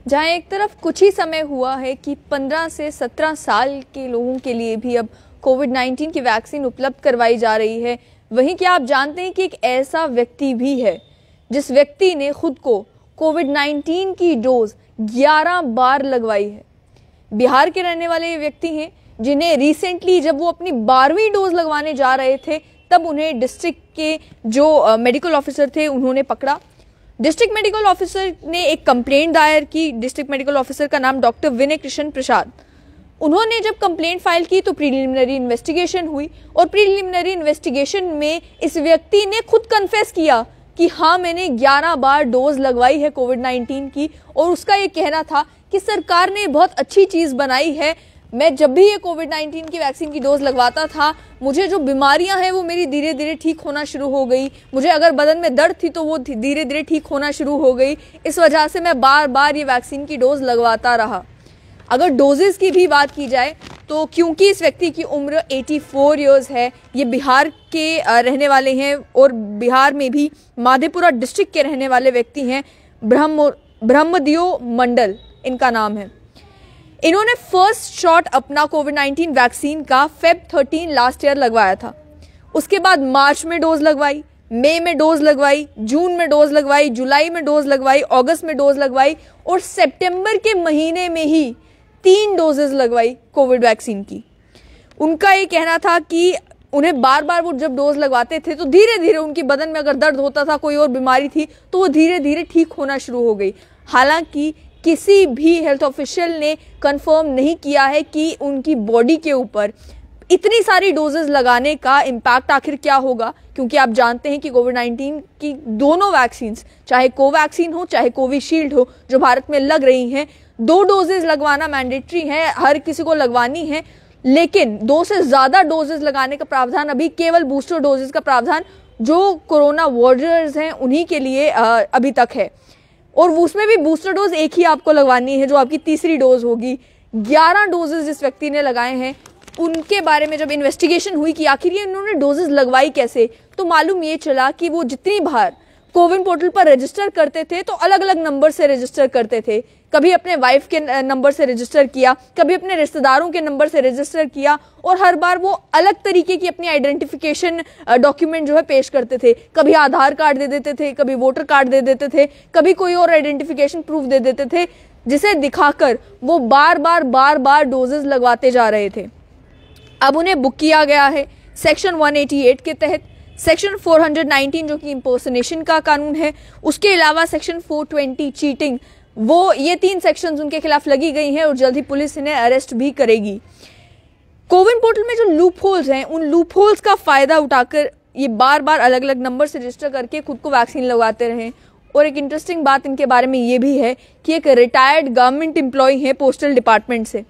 जहां एक तरफ कुछ ही समय हुआ है कि 15 से 17 साल के लोगों के लिए भी अब कोविड-19 की वैक्सीन उपलब्ध करवाई जा रही है, वहीं क्या आप जानते हैं कि एक ऐसा व्यक्ति भी है जिस व्यक्ति ने खुद को कोविड-19 की डोज 11 बार लगवाई है। बिहार के रहने वाले ये व्यक्ति हैं जिन्हें रिसेंटली जब वो अपनी 12वीं डोज लगवाने जा रहे थे तब उन्हें डिस्ट्रिक्ट के जो मेडिकल ऑफिसर थे उन्होंने पकड़ा। डिस्ट्रिक्ट मेडिकल ऑफिसर ने एक कंप्लेंट दायर की। डिस्ट्रिक्ट मेडिकल ऑफिसर का नाम डॉक्टर विनय कृष्ण प्रसाद। उन्होंने जब कंप्लेंट फाइल की तो प्रीलिमिनरी इन्वेस्टिगेशन हुई और प्रीलिमिनरी इन्वेस्टिगेशन में इस व्यक्ति ने खुद कन्फेस किया कि हाँ, मैंने 11 बार डोज लगवाई है कोविड-19 की। और उसका ये कहना था कि सरकार ने बहुत अच्छी चीज बनाई है। मैं जब भी ये कोविड-19 की वैक्सीन की डोज लगवाता था, मुझे जो बीमारियां हैं वो मेरी धीरे धीरे ठीक होना शुरू हो गई। मुझे अगर बदन में दर्द थी तो वो धीरे धीरे ठीक होना शुरू हो गई। इस वजह से मैं बार बार ये वैक्सीन की डोज लगवाता रहा। अगर डोजेस की भी बात की जाए तो क्योंकि इस व्यक्ति की उम्र 84 ईयर्स है, ये बिहार के रहने वाले हैं और बिहार में भी माधेपुरा डिस्ट्रिक्ट के रहने वाले व्यक्ति हैं। ब्रह्मदियो मंडल इनका नाम है। इन्होंने फर्स्ट शॉट अपना कोविड-19 वैक्सीन का Feb 13 लास्ट ईयर लगवाया था। उसके बाद मार्च में डोज लगवाई, मई में डोज लगवाई, जून में डोज लगवाई, जुलाई में डोज लगवाई, अगस्त में डोज लगवाई और सितंबर के महीने में ही 3 डोजेस लगवाई कोविड वैक्सीन की। उनका ये कहना था कि उन्हें बार बार वो जब डोज लगवाते थे तो धीरे धीरे उनकी बदन में अगर दर्द होता था, कोई और बीमारी थी, तो वो धीरे धीरे ठीक होना शुरू हो गई। हालांकि किसी भी हेल्थ ऑफिशियल ने कंफर्म नहीं किया है कि उनकी बॉडी के ऊपर इतनी सारी डोजेस लगाने का इम्पैक्ट आखिर क्या होगा, क्योंकि आप जानते हैं कि कोविड-19 की दोनों वैक्सीन, चाहे कोवैक्सीन हो चाहे कोविशील्ड हो, जो भारत में लग रही हैं, 2 डोजेस लगवाना मैंडेटरी है, हर किसी को लगवानी है। लेकिन 2 से ज्यादा डोजेस लगाने का प्रावधान अभी केवल बूस्टर डोजेस का प्रावधान जो कोरोना वॉरियर्स हैं उन्हीं के लिए अभी तक है। और उसमें भी बूस्टर डोज एक ही आपको लगवानी है जो आपकी तीसरी डोज होगी। 11 डोजेस जिस व्यक्ति ने लगाए हैं उनके बारे में जब इन्वेस्टिगेशन हुई कि आखिर ये इन्होंने डोजेस लगवाई कैसे, तो मालूम ये चला कि वो जितनी बार कोविन पोर्टल पर रजिस्टर करते थे तो अलग अलग नंबर से रजिस्टर करते थे। कभी अपने वाइफ के नंबर से रजिस्टर किया, कभी अपने रिश्तेदारों के नंबर से रजिस्टर किया और हर बार वो अलग तरीके की अपनी आइडेंटिफिकेशन डॉक्यूमेंट जो है पेश करते थे। कभी आधार कार्ड दे देते थे, कभी वोटर कार्ड दे देते थे, कभी कोई और आइडेंटिफिकेशन प्रूफ दे देते थे, जिसे दिखाकर वो बार बार डोजेस लगवाते जा रहे थे। अब उन्हें बुक किया गया है सेक्शन 188 के तहत, सेक्शन 419 जो कि इंपर्सनेशन का कानून है, उसके अलावा सेक्शन 420 चीटिंग, वो ये 3 सेक्शंस उनके खिलाफ लगी गई हैं और जल्द ही पुलिस इन्हें अरेस्ट भी करेगी। कोविन पोर्टल में जो लूप होल्स हैं, उन लूप होल्स का फायदा उठाकर ये बार बार अलग अलग नंबर से रजिस्टर करके खुद को वैक्सीन लगवाते रहे। और एक इंटरेस्टिंग बात इनके बारे में ये भी है कि एक रिटायर्ड गवर्नमेंट एम्प्लॉय है पोस्टल डिपार्टमेंट से।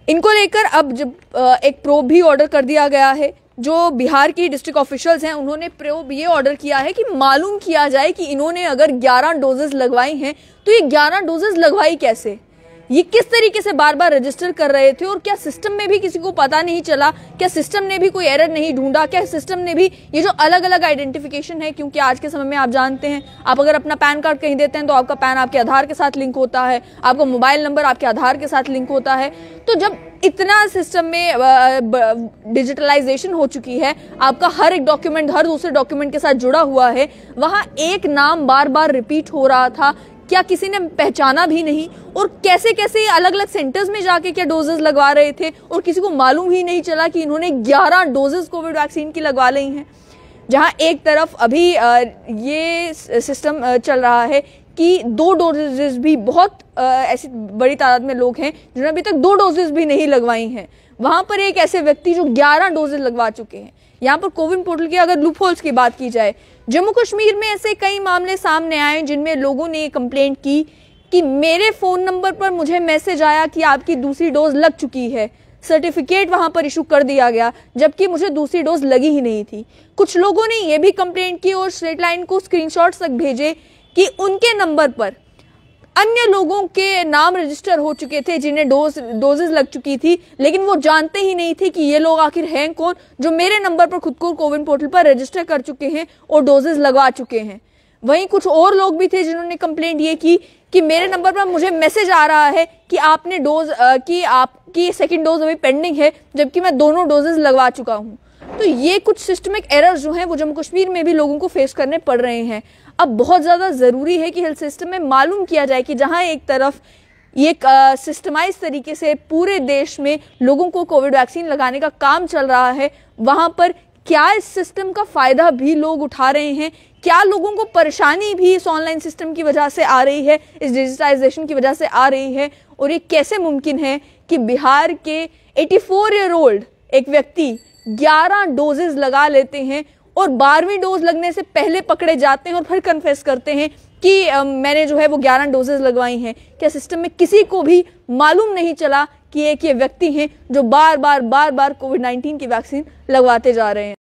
इनको लेकर अब जब एक प्रोब भी ऑर्डर कर दिया गया है। जो बिहार की डिस्ट्रिक्ट ऑफिशियल्स हैं उन्होंने प्रोब ये ऑर्डर किया है कि मालूम किया जाए कि इन्होंने अगर 11 डोजेस लगवाई हैं तो ये 11 डोजेस लगवाई कैसे, ये किस तरीके से बार बार रजिस्टर कर रहे थे और क्या सिस्टम में भी किसी को पता नहीं चला, क्या सिस्टम ने भी कोई एरर नहीं ढूंढा, क्या सिस्टम ने भी ये जो अलग अलग आइडेंटिफिकेशन है, क्योंकि आज के समय में आप जानते हैं आप अगर अपना पैन कार्ड कहीं देते हैं तो आपका पैन आपके आधार के साथ लिंक होता है, आपका मोबाइल नंबर आपके आधार के साथ लिंक होता है। तो जब इतना सिस्टम में डिजिटलाइजेशन हो चुकी है, आपका हर एक डॉक्यूमेंट हर दूसरे डॉक्यूमेंट के साथ जुड़ा हुआ है, वहां एक नाम बार बार रिपीट हो रहा था, क्या किसी ने पहचाना भी नहीं और कैसे कैसे अलग अलग सेंटर्स में जाके क्या डोजेस लगवा रहे थे और किसी को मालूम ही नहीं चला कि इन्होंने 11 डोजेस कोविड वैक्सीन की लगवा ली हैं। जहां एक तरफ अभी ये सिस्टम चल रहा है कि 2 डोजेस भी बहुत ऐसी बड़ी तादाद में लोग हैं जिन्होंने अभी तक 2 डोजेस भी नहीं लगवाई हैं, वहां पर एक ऐसे व्यक्ति जो 11 डोजेस लगवा चुके हैं। यहाँ पर कोविन पोर्टल के अगर लूप होल्स की बात की जाए, जम्मू कश्मीर में ऐसे कई मामले सामने आए जिनमें लोगों ने कंप्लेंट की कि मेरे फोन नंबर पर मुझे मैसेज आया कि आपकी दूसरी डोज लग चुकी है, सर्टिफिकेट वहां पर इशू कर दिया गया, जबकि मुझे दूसरी डोज लगी ही नहीं थी। कुछ लोगों ने यह भी कंप्लेंट की और स्ट्रेट लाइन को स्क्रीनशॉट्स तक भेजे कि उनके नंबर पर अन्य लोगों के नाम रजिस्टर हो चुके थे जिन्हें डोजेस लग चुकी थी, लेकिन वो जानते ही नहीं थे कि ये लोग आखिर हैं कौन जो मेरे नंबर पर खुद को कोविन पोर्टल पर रजिस्टर कर चुके हैं और डोजेस लगवा चुके हैं। वहीं कुछ और लोग भी थे जिन्होंने कंप्लेंट ये की कि मेरे नंबर पर मुझे मैसेज आ रहा है कि आपने डोज कि आपकी सेकंड डोज अभी पेंडिंग है, जबकि मैं दोनों डोजेस लगवा चुका हूं। तो ये कुछ सिस्टमिक एरर्स जो हैं वो जम्मू कश्मीर में भी लोगों को फेस करने पड़ रहे हैं। अब बहुत ज़्यादा ज़रूरी है कि हेल्थ सिस्टम में मालूम किया जाए कि जहां एक तरफ ये सिस्टमाइज तरीके से पूरे देश में लोगों को कोविड वैक्सीन लगाने का काम चल रहा है, वहां पर क्या इस सिस्टम का फायदा भी लोग उठा रहे हैं, क्या लोगों को परेशानी भी इस ऑनलाइन सिस्टम की वजह से आ रही है, इस डिजिटाइजेशन की वजह से आ रही है, और ये कैसे मुमकिन है कि बिहार के 84 ईयर ओल्ड एक व्यक्ति 11 डोजेस लगा लेते हैं और 12वीं डोज लगने से पहले पकड़े जाते हैं और फिर कन्फेस करते हैं कि मैंने जो है वो 11 डोजेस लगवाई हैं। क्या सिस्टम में किसी को भी मालूम नहीं चला कि एक ये व्यक्ति हैं जो बार बार कोविड-19 की वैक्सीन लगवाते जा रहे हैं।